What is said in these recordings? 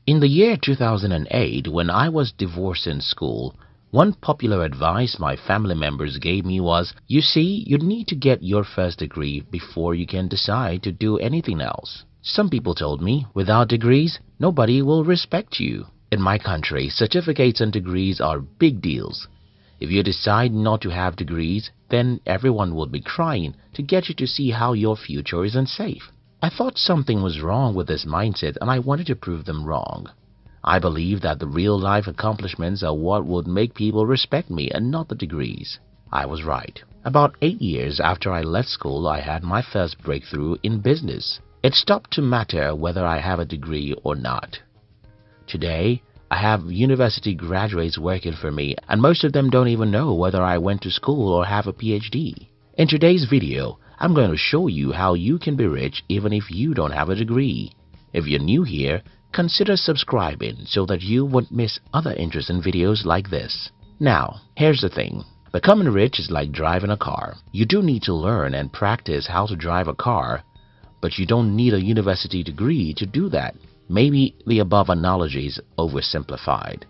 In the year 2008, when I was divorced in school, one popular advice my family members gave me was, you see, you need to get your first degree before you can decide to do anything else. Some people told me, without degrees, nobody will respect you. In my country, certificates and degrees are big deals. If you decide not to have degrees, then everyone will be crying to get you to see how your future isn't safe. I thought something was wrong with this mindset and I wanted to prove them wrong. I believe that the real-life accomplishments are what would make people respect me and not the degrees. I was right. About 8 years after I left school, I had my first breakthrough in business. It stopped to matter whether I have a degree or not. Today, I have university graduates working for me and most of them don't even know whether I went to school or have a PhD. In today's video, I'm going to show you how you can be rich even if you don't have a degree. If you're new here, consider subscribing so that you won't miss other interesting videos like this. Now, here's the thing. Becoming rich is like driving a car. You do need to learn and practice how to drive a car, but you don't need a university degree to do that. Maybe the above analogy is oversimplified.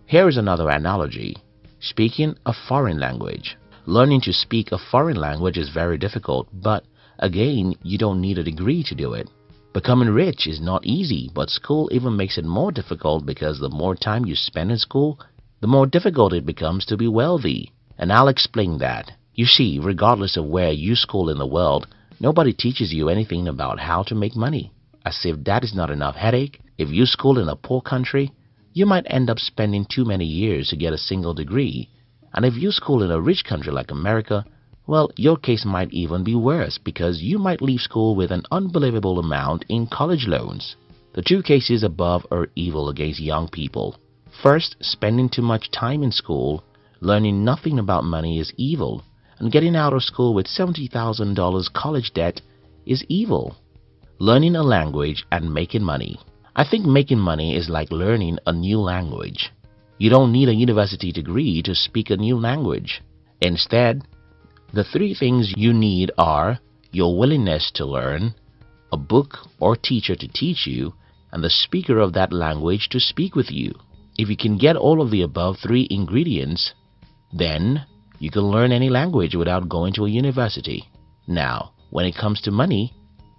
Here is another analogy. Speaking a foreign language. Learning to speak a foreign language is very difficult, but again, you don't need a degree to do it. Becoming rich is not easy, but school even makes it more difficult because the more time you spend in school, the more difficult it becomes to be wealthy. And I'll explain that. You see, regardless of where you school in the world, nobody teaches you anything about how to make money. As if that is not enough headache, if you school in a poor country, you might end up spending too many years to get a single degree. And if you school in a rich country like America, well, your case might even be worse because you might leave school with an unbelievable amount in college loans. The two cases above are evil against young people. First, spending too much time in school, learning nothing about money is evil, and getting out of school with $70,000 college debt is evil. Learning a language and making money. I think making money is like learning a new language. You don't need a university degree to speak a new language. Instead, the three things you need are your willingness to learn, a book or teacher to teach you, and the speaker of that language to speak with you. If you can get all of the above three ingredients, then you can learn any language without going to a university. Now, when it comes to money,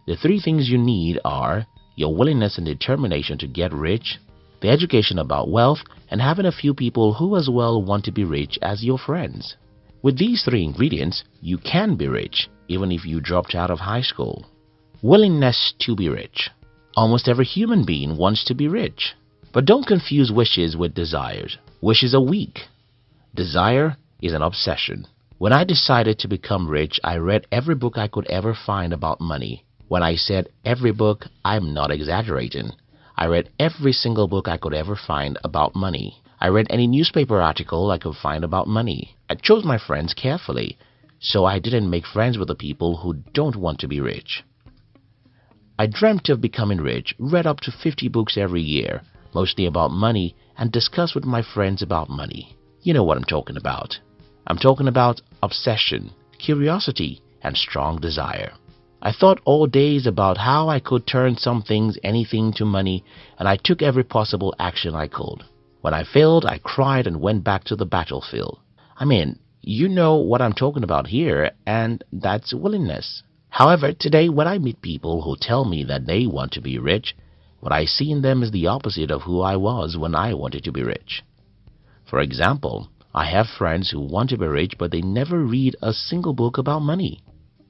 the three things you need are your willingness and determination to get rich, the education about wealth, and having a few people who as well want to be rich as your friends. With these three ingredients, you can be rich even if you dropped out of high school. Willingness to be rich. Almost every human being wants to be rich. But don't confuse wishes with desires. Wishes are weak. Desire is an obsession. When I decided to become rich, I read every book I could ever find about money. When I said every book, I'm not exaggerating. I read every single book I could ever find about money. I read any newspaper article I could find about money. I chose my friends carefully, so I didn't make friends with the people who don't want to be rich. I dreamt of becoming rich, read up to 50 books every year, mostly about money, and discussed with my friends about money. You know what I'm talking about. I'm talking about obsession, curiosity, and strong desire. I thought all days about how I could turn some things, anything to money, and I took every possible action I could. When I failed, I cried and went back to the battlefield. I mean, you know what I'm talking about here, and that's willingness. However, today when I meet people who tell me that they want to be rich, what I see in them is the opposite of who I was when I wanted to be rich. For example, I have friends who want to be rich, but they never read a single book about money.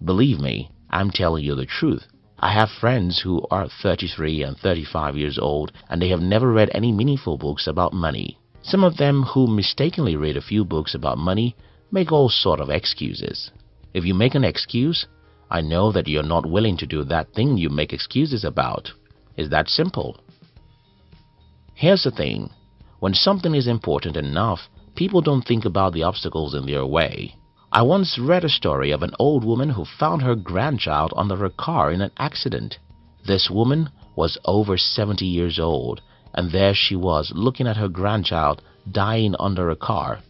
Believe me, I'm telling you the truth. I have friends who are 33 and 35 years old and they have never read any meaningful books about money. Some of them who mistakenly read a few books about money make all sort of excuses. If you make an excuse, I know that you're not willing to do that thing you make excuses about. It's that simple. Here's the thing. When something is important enough, people don't think about the obstacles in their way. I once read a story of an old woman who found her grandchild under her car in an accident. This woman was over 70 years old, and there she was looking at her grandchild dying under a car.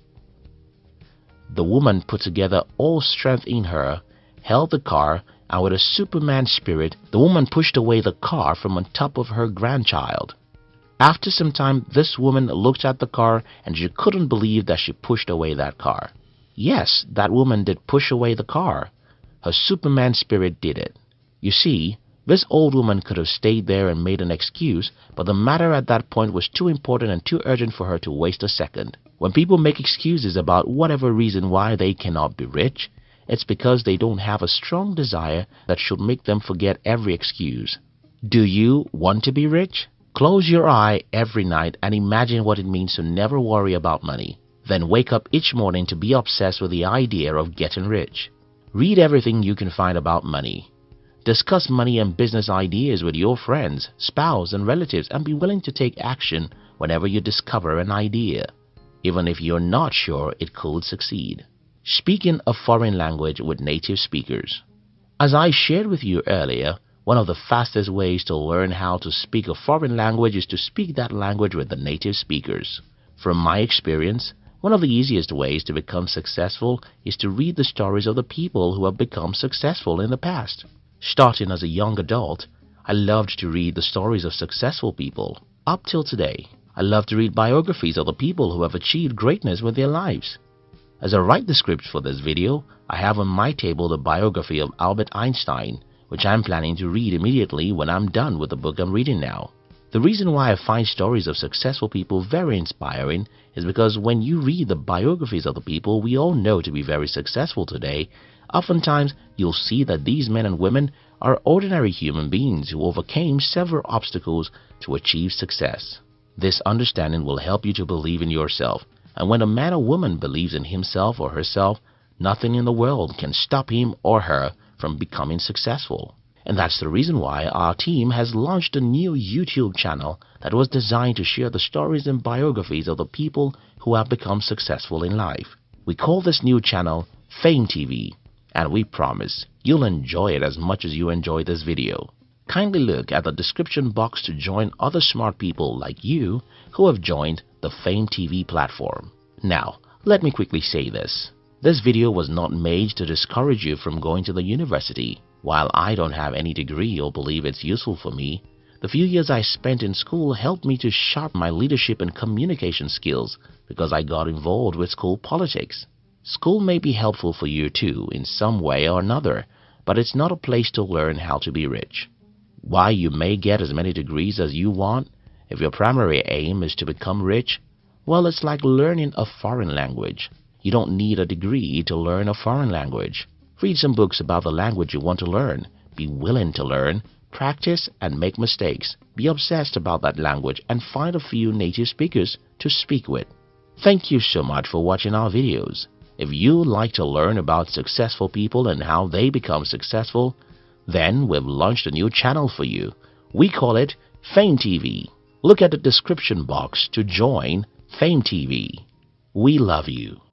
The woman put together all strength in her, held the car, and with a Superman spirit, the woman pushed away the car from on top of her grandchild. After some time, this woman looked at the car and she couldn't believe that she pushed away that car. Yes, that woman did push away the car. Her Superman spirit did it. You see, this old woman could have stayed there and made an excuse, but the matter at that point was too important and too urgent for her to waste a second. When people make excuses about whatever reason why they cannot be rich, it's because they don't have a strong desire that should make them forget every excuse. Do you want to be rich? Close your eye every night and imagine what it means to never worry about money. Then wake up each morning to be obsessed with the idea of getting rich. Read everything you can find about money. Discuss money and business ideas with your friends, spouse, and relatives, and be willing to take action whenever you discover an idea, even if you're not sure it could succeed. Speaking a foreign language with native speakers. As I shared with you earlier, one of the fastest ways to learn how to speak a foreign language is to speak that language with the native speakers. From my experience, one of the easiest ways to become successful is to read the stories of the people who have become successful in the past. Starting as a young adult, I loved to read the stories of successful people. Up till today, I love to read biographies of the people who have achieved greatness with their lives. As I write the script for this video, I have on my table the biography of Albert Einstein, which I'm planning to read immediately when I'm done with the book I'm reading now. The reason why I find stories of successful people very inspiring is because when you read the biographies of the people we all know to be very successful today, oftentimes you'll see that these men and women are ordinary human beings who overcame several obstacles to achieve success. This understanding will help you to believe in yourself, and when a man or woman believes in himself or herself, nothing in the world can stop him or her from becoming successful. And that's the reason why our team has launched a new YouTube channel that was designed to share the stories and biographies of the people who have become successful in life. We call this new channel Fame TV, and we promise you'll enjoy it as much as you enjoy this video. Kindly look at the description box to join other smart people like you who have joined the Fame TV platform. Now, let me quickly say this. This video was not made to discourage you from going to the university. While I don't have any degree or believe it's useful for me, the few years I spent in school helped me to sharpen my leadership and communication skills because I got involved with school politics. School may be helpful for you too in some way or another, but it's not a place to learn how to be rich. Why you may get as many degrees as you want, if your primary aim is to become rich, well, it's like learning a foreign language. You don't need a degree to learn a foreign language. Read some books about the language you want to learn. Be willing to learn, practice and make mistakes. Be obsessed about that language and find a few native speakers to speak with. Thank you so much for watching our videos. If you'd like to learn about successful people and how they become successful, then we've launched a new channel for you. We call it Fame TV. Look at the description box to join Fame TV. We love you.